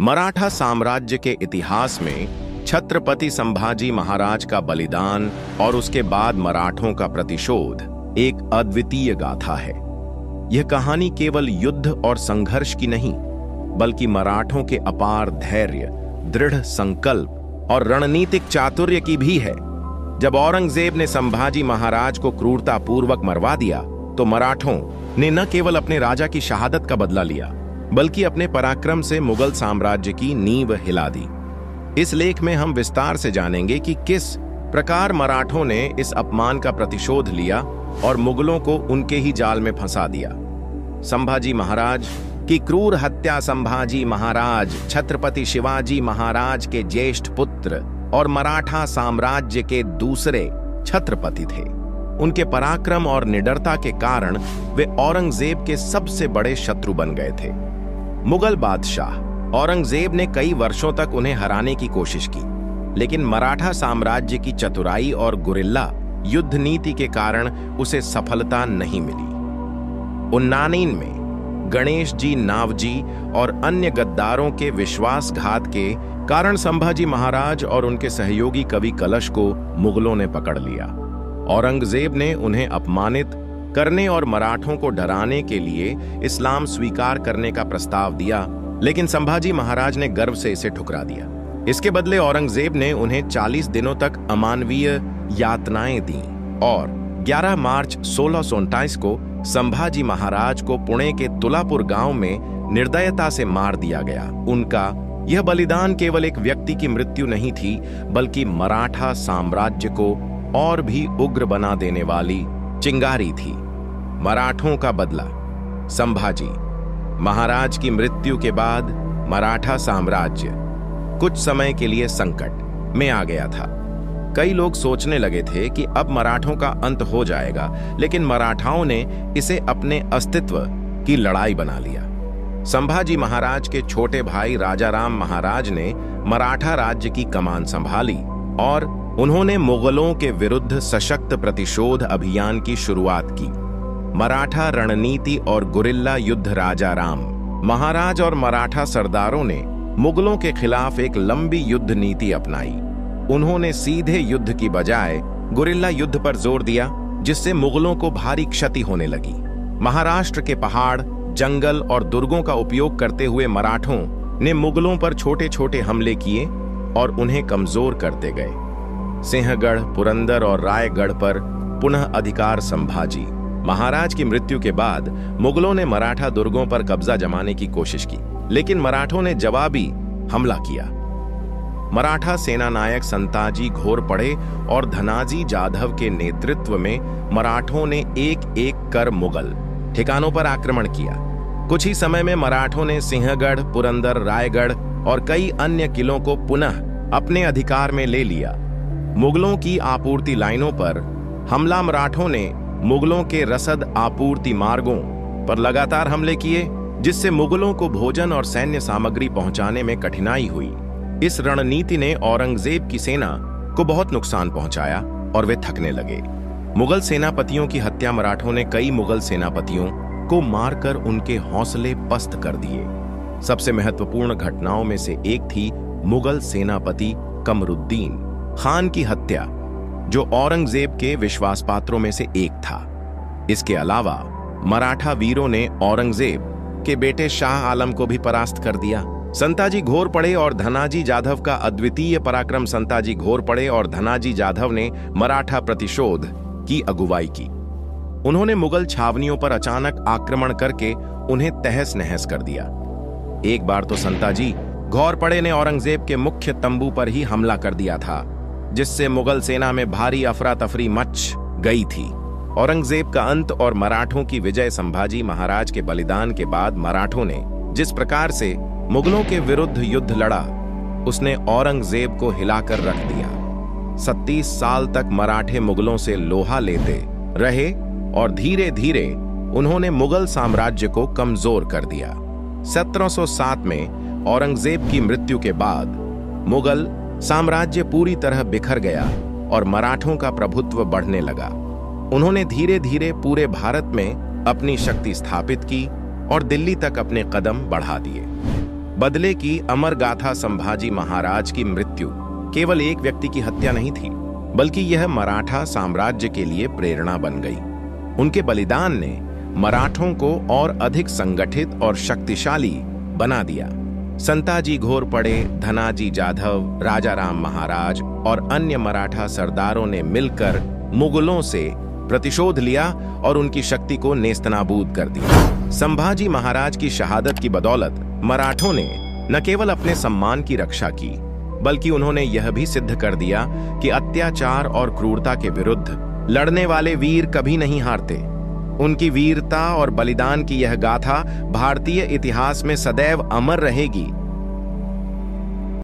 मराठा साम्राज्य के इतिहास में छत्रपति संभाजी महाराज का बलिदान और उसके बाद मराठों का प्रतिशोध एक अद्वितीय गाथा है। यह कहानी केवल युद्ध और संघर्ष की नहीं, बल्कि मराठों के अपार धैर्य, दृढ़ संकल्प और रणनीतिक चातुर्य की भी है। जब औरंगजेब ने संभाजी महाराज को क्रूरतापूर्वक मरवा दिया, तो मराठों ने न केवल अपने राजा की शहादत का बदला लिया, बल्कि अपने पराक्रम से मुगल साम्राज्य की नींव हिला दी। इस लेख में हम विस्तार से जानेंगे कि किस प्रकार मराठों ने इस अपमान का प्रतिशोध लिया और मुगलों को उनके ही जाल में फंसा दिया। संभाजी महाराज की क्रूर हत्या। संभाजी महाराज छत्रपति शिवाजी महाराज के ज्येष्ठ पुत्र और मराठा साम्राज्य के दूसरे छत्रपति थे। उनके पराक्रम और निडरता के कारण वे औरंगजेब के सबसे बड़े शत्रु बन गए थे। मुगल बादशाह औरंगजेब ने कई वर्षों तक उन्हें हराने की कोशिश की, लेकिन मराठा साम्राज्य की चतुराई और गुरिल्ला युद्ध नीति के कारण उसे सफलता नहीं मिली। उन्नानीन में गणेश जी नावजी और अन्य गद्दारों के विश्वासघात के कारण संभाजी महाराज और उनके सहयोगी कवि कलश को मुगलों ने पकड़ लिया। औरंगजेब ने उन्हें अपमानित करने और मराठों को डराने के लिए इस्लाम स्वीकार करने का प्रस्ताव दिया, लेकिन संभाजी महाराज ने गर्व से इसे ठुकरा दिया। इसके बदले औरंगजेब ने उन्हें 40 दिनों तक अमानवीय यातनाएं दी और 11 मार्च 1629 को संभाजी महाराज को पुणे के तुलापुर गांव में निर्दयता से मार दिया गया। उनका यह बलिदान केवल एक व्यक्ति की मृत्यु नहीं थी, बल्कि मराठा साम्राज्य को और भी उग्र बना देने वाली चिंगारी थी। मराठों का बदला। संभाजी महाराज की मृत्यु के बाद मराठा साम्राज्य कुछ समय के लिए संकट में आ गया था। कई लोग सोचने लगे थे कि अब मराठों का अंत हो जाएगा, लेकिन मराठाओं ने इसे अपने अस्तित्व की लड़ाई बना लिया। संभाजी महाराज के छोटे भाई राजाराम महाराज ने मराठा राज्य की कमान संभाली और उन्होंने मुगलों के विरुद्ध सशक्त प्रतिशोध अभियान की शुरुआत की। मराठा रणनीति और गुरिल्ला युद्ध। राजाराम महाराज और मराठा सरदारों ने मुगलों के खिलाफ एक लंबी युद्ध नीति अपनाई। उन्होंने सीधे युद्ध की बजाय गुरिल्ला युद्ध पर जोर दिया, जिससे मुगलों को भारी क्षति होने लगी। महाराष्ट्र के पहाड़, जंगल और दुर्गों का उपयोग करते हुए मराठों ने मुगलों पर छोटे छोटे हमले किए और उन्हें कमजोर करते गए। सिंहगढ़, पुरंदर और रायगढ़ पर पुनः अधिकार। संभाजी महाराज की मृत्यु के बाद मुगलों ने मराठा दुर्गों पर कब्जा जमाने की कोशिश की, लेकिन मराठों ने जवाबी हमला किया। मराठा सेनानायक संताजी घोरपड़े और धनाजी जाधव के नेतृत्व में मराठों ने एक एक कर मुगल ठिकानों पर आक्रमण किया। कुछ ही समय में मराठों ने सिंहगढ़, पुरंदर, रायगढ़ और कई अन्य किलों को पुनः अपने अधिकार में ले लिया। मुगलों की आपूर्ति लाइनों पर हमला। मराठों ने मुगलों के रसद आपूर्ति मार्गों पर लगातार हमले किए, जिससे मुगलों को भोजन और सैन्य सामग्री पहुंचाने में कठिनाई हुई। इस रणनीति ने औरंगजेब की सेना को बहुत नुकसान पहुंचाया और वे थकने लगे। मुगल सेनापतियों की हत्या। मराठों ने कई मुगल सेनापतियों को मारकर उनके हौसले पस्त कर दिए। सबसे महत्वपूर्ण घटनाओं में से एक थी मुगल सेनापति कमरुद्दीन खान की हत्या, जो औरंगजेब के विश्वास पात्रों में से एक था। इसके अलावा मराठा वीरों ने औरंगजेब के बेटे शाह आलम को भी परास्त कर दिया। संताजी घोरपड़े और धनाजी जाधव का अद्वितीय पराक्रम। संताजी घोरपड़े और धनाजी जाधव ने मराठा प्रतिशोध की अगुवाई की। उन्होंने मुगल छावनियों पर अचानक आक्रमण करके उन्हें तहस नहस कर दिया। एक बार तो संताजी घोरपड़े ने औरंगजेब के मुख्य तंबू पर ही हमला कर दिया था, जिससे मुगल सेना में भारी अफरा तफरी मच गई थी। औरंगजेब का अंत और मराठों की विजय। संभाजी महाराज के बलिदान के बाद मराठों ने जिस प्रकार से मुगलों के विरुद्ध युद्ध लड़ा, उसने औरंगजेब को हिलाकर रख दिया। 37 साल तक मराठे मुगलों से लोहा लेते रहे और धीरे धीरे उन्होंने मुगल साम्राज्य को कमजोर कर दिया। 1707 में औरंगजेब की मृत्यु के बाद मुगल साम्राज्य पूरी तरह बिखर गया और मराठों का प्रभुत्व बढ़ने लगा। उन्होंने धीरे धीरे पूरे भारत में अपनी शक्ति स्थापित की और दिल्ली तक अपने कदम बढ़ा दिए। बदले की अमर गाथा संभाजी महाराज की मृत्यु केवल एक व्यक्ति की हत्या नहीं थी, बल्कि यह मराठा साम्राज्य के लिए प्रेरणा बन गई। उनके बलिदान ने मराठों को और अधिक संगठित और शक्तिशाली बना दिया। संताजी घोरपड़े, धनाजी जाधव, राजाराम महाराज और अन्य मराठा सरदारों ने मिलकर मुगलों से प्रतिशोध लिया और उनकी शक्ति को नेस्तनाबूद कर दिया। संभाजी महाराज की शहादत की बदौलत मराठों ने न केवल अपने सम्मान की रक्षा की, बल्कि उन्होंने यह भी सिद्ध कर दिया कि अत्याचार और क्रूरता के विरुद्ध लड़ने वाले वीर कभी नहीं हारते। उनकी वीरता और बलिदान की यह गाथा भारतीय इतिहास में सदैव अमर रहेगी